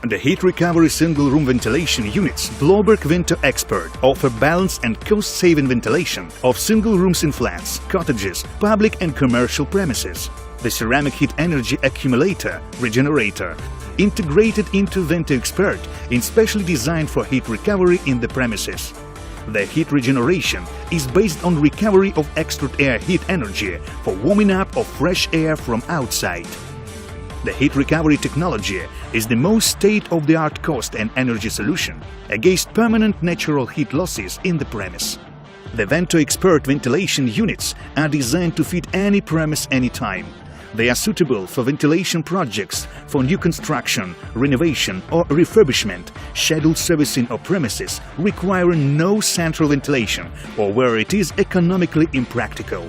The heat recovery single-room ventilation units BLAUBERG Vento Expert offer balanced and cost-saving ventilation of single rooms in flats, cottages, public and commercial premises. The ceramic heat energy accumulator regenerator integrated into Vento Expert is specially designed for heat recovery in the premises. The heat regeneration is based on recovery of extra air heat energy for warming up of fresh air from outside. The heat recovery technology is the most state-of-the-art cost and energy solution against permanent natural heat losses in the premise. The Vento Expert ventilation units are designed to fit any premise anytime. They are suitable for ventilation projects for new construction, renovation or refurbishment, scheduled servicing of premises requiring no central ventilation or where it is economically impractical.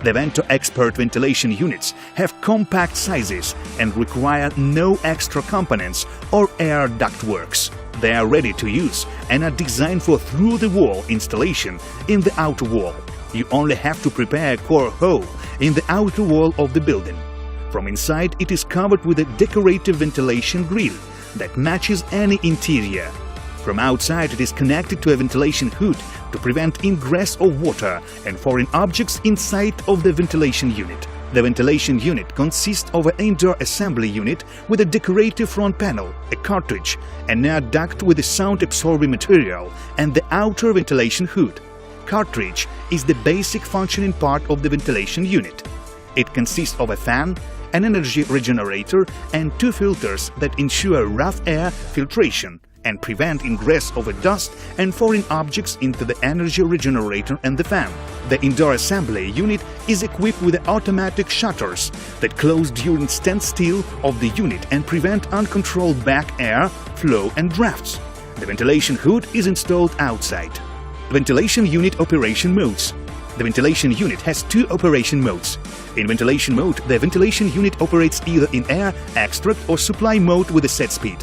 The Vento Expert ventilation units have compact sizes and require no extra components or air ductworks. They are ready to use and are designed for through-the-wall installation in the outer wall. You only have to prepare a core hole in the outer wall of the building. From inside, it is covered with a decorative ventilation grille that matches any interior. From outside, it is connected to a ventilation hood to prevent ingress of water and foreign objects inside of the ventilation unit. The ventilation unit consists of an indoor assembly unit with a decorative front panel, a cartridge, an air duct with a sound-absorbing material, and the outer ventilation hood. Cartridge is the basic functioning part of the ventilation unit. It consists of a fan, an energy regenerator, and two filters that ensure rough air filtration and prevent ingress of dust and foreign objects into the energy regenerator and the fan. The indoor assembly unit is equipped with automatic shutters that close during standstill of the unit and prevent uncontrolled back air flow and drafts. The ventilation hood is installed outside. Ventilation unit operation modes. The ventilation unit has two operation modes. In ventilation mode, the ventilation unit operates either in air, extract or supply mode with a set speed.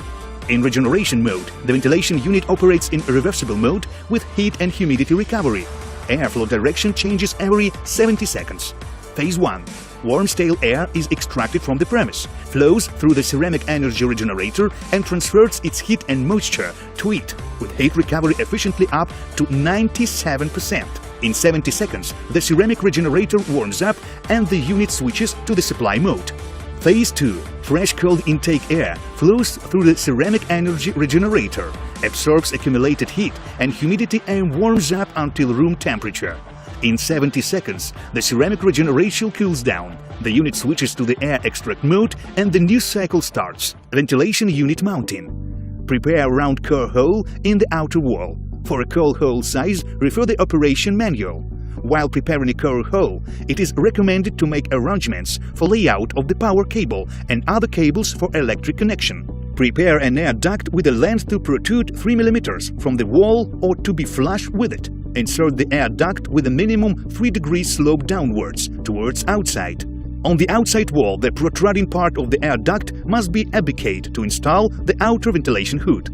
In regeneration mode, the ventilation unit operates in reversible mode with heat and humidity recovery. Airflow direction changes every 70 seconds. Phase 1. Warm stale air is extracted from the premise, flows through the ceramic energy regenerator and transfers its heat and moisture to it, with heat recovery efficiently up to 97%. In 70 seconds, the ceramic regenerator warms up and the unit switches to the supply mode. Phase 2. Fresh cold intake air flows through the ceramic energy regenerator, absorbs accumulated heat and humidity and warms up until room temperature. In 70 seconds, the ceramic regeneration cools down, the unit switches to the air extract mode and the new cycle starts. Ventilation unit mounting. Prepare a round core hole in the outer wall. For a core hole size, refer the operation manual. While preparing a core hole, it is recommended to make arrangements for layout of the power cable and other cables for electric connection. Prepare an air duct with a length to protrude 3 mm from the wall or to be flush with it. Insert the air duct with a minimum 3 degrees slope downwards, towards outside. On the outside wall, the protruding part of the air duct must be abicate to install the outer ventilation hood.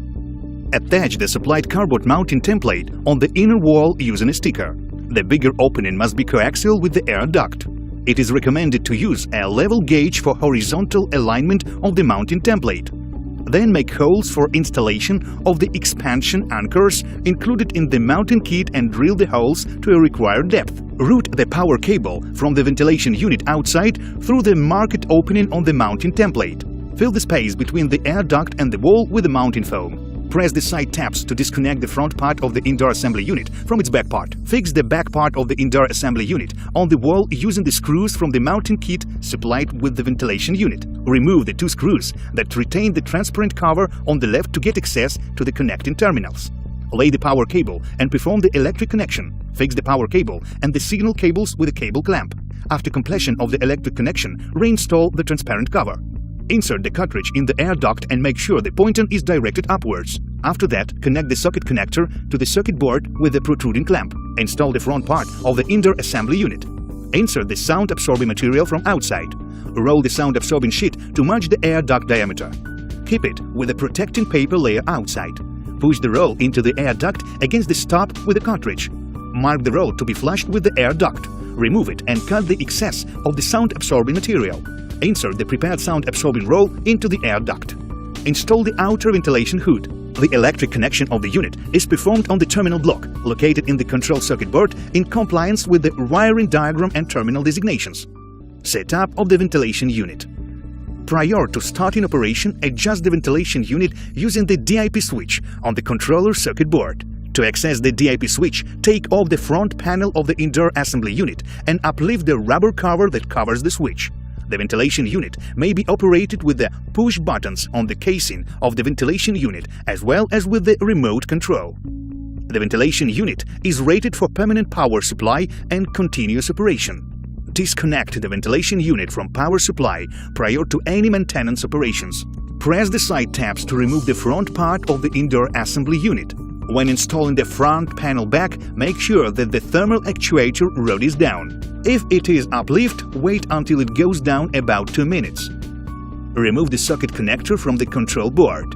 Attach the supplied cardboard mounting template on the inner wall using a sticker. The bigger opening must be coaxial with the air duct. It is recommended to use a level gauge for horizontal alignment of the mounting template. Then make holes for installation of the expansion anchors included in the mounting kit and drill the holes to a required depth. Route the power cable from the ventilation unit outside through the marked opening on the mounting template. Fill the space between the air duct and the wall with the mounting foam. Press the side tabs to disconnect the front part of the indoor assembly unit from its back part. Fix the back part of the indoor assembly unit on the wall using the screws from the mounting kit supplied with the ventilation unit. Remove the two screws that retain the transparent cover on the left to get access to the connecting terminals. Lay the power cable and perform the electric connection. Fix the power cable and the signal cables with a cable clamp. After completion of the electric connection, reinstall the transparent cover. Insert the cartridge in the air duct and make sure the pointer is directed upwards. After that, connect the socket connector to the circuit board with a protruding clamp. Install the front part of the indoor assembly unit. Insert the sound-absorbing material from outside. Roll the sound-absorbing sheet to match the air duct diameter. Keep it with a protecting paper layer outside. Push the roll into the air duct against the stop with the cartridge. Mark the roll to be flushed with the air duct. Remove it and cut the excess of the sound-absorbing material. Insert the prepared sound-absorbing roll into the air duct. Install the outer ventilation hood. The electric connection of the unit is performed on the terminal block, located in the control circuit board in compliance with the wiring diagram and terminal designations. Setup of the ventilation unit. Prior to starting operation, adjust the ventilation unit using the DIP switch on the controller circuit board. To access the DIP switch, take off the front panel of the indoor assembly unit and uplift the rubber cover that covers the switch. The ventilation unit may be operated with the push buttons on the casing of the ventilation unit as well as with the remote control. The ventilation unit is rated for permanent power supply and continuous operation. Disconnect the ventilation unit from power supply prior to any maintenance operations. Press the side tabs to remove the front part of the indoor assembly unit. When installing the front panel back, make sure that the thermal actuator rod is down. If it is uplift, wait until it goes down about 2 minutes. Remove the socket connector from the control board.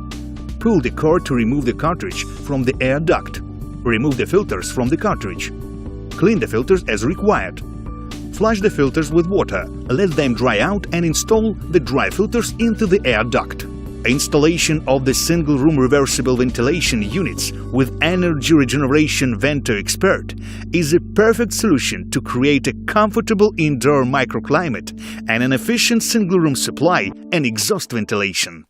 Pull the cord to remove the cartridge from the air duct. Remove the filters from the cartridge. Clean the filters as required. Flush the filters with water, let them dry out and install the dry filters into the air duct. Installation of the single-room reversible ventilation units with energy regeneration Vento Expert is a perfect solution to create a comfortable indoor microclimate and an efficient single-room supply and exhaust ventilation.